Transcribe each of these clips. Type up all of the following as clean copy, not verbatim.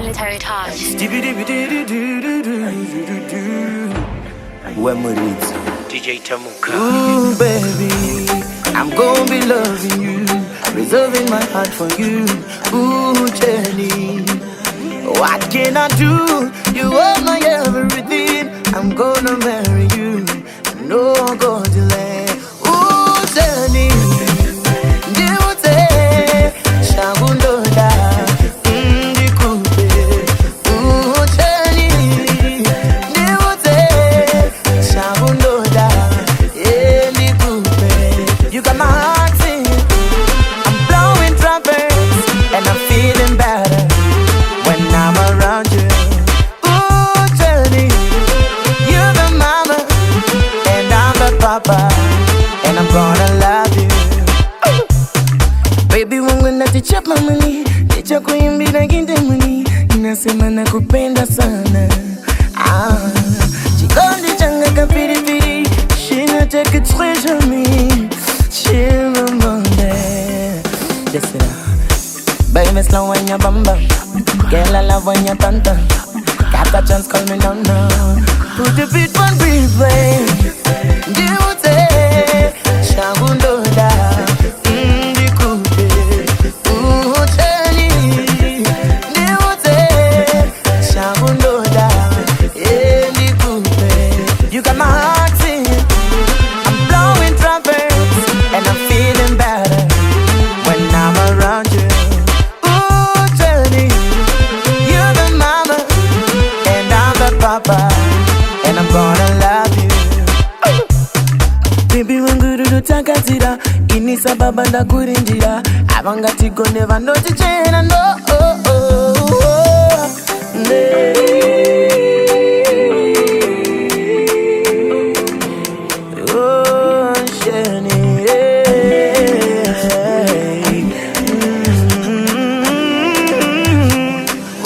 Military touch. DJ Tamuka. Ooh, baby, I'm gonna be loving you, reserving my heart for you. Ooh, Jenny, what can I do? You are my everything. I'm gonna marry you, no go delay. Ooh, Jenny, Diute, Shagundoda, Ndikupe. Ooh, Jenny, Diute, Shagundoda, Ndikupe. You got my heart singing, I'm blowing trumpets, and I'm feeling better when I'm around you. Ooh, Jenny, you're the mama, and I'm the papa, and I'm gonna love you. Baby, wangu natichap mamani, nicha kuimbira kinte mani, inasema nakupenda sana. Chikondi changa kapiri piri, she na take a treasure me, she remember. Yes, baby, slow when you bamba, girl I love when you tanta. Got a chance, call me now now. Put the beat on replay. Diute, Shagundoda, Ndikupe. Ooh, Jenny, Diute, Shagundoda, Ndikupe. You got my heart singing, I'm blowing trumpets, and I'm feeling better when I'm around you. Ooh, Jenny, you're the mama, and I'm the papa, and I'm gonna love you. Baby, wanguru takatira, inisa baba na kurinjira. Avangati go never know to change, no. Oh, Jenny,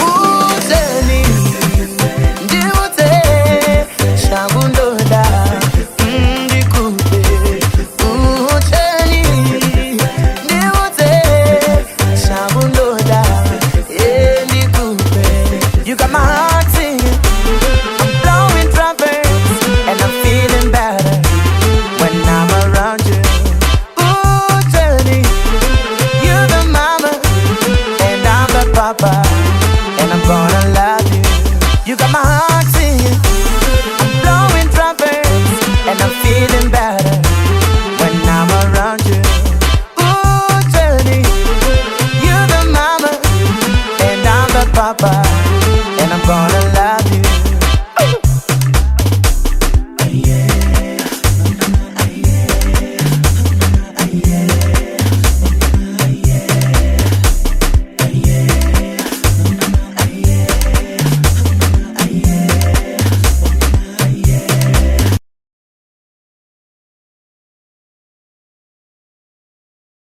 ooh, Jenny, Diute, Shagundoda, Ndikupe. Ooh, Jenny, Diute, Shagundoda, Ndikupe. You got my heart singing, I'm blowing trumpets, and I'm feeling better when I'm around you. Ooh, Jenny, you're the mama, and I'm the papa, and I'm gonna love you. You got my heart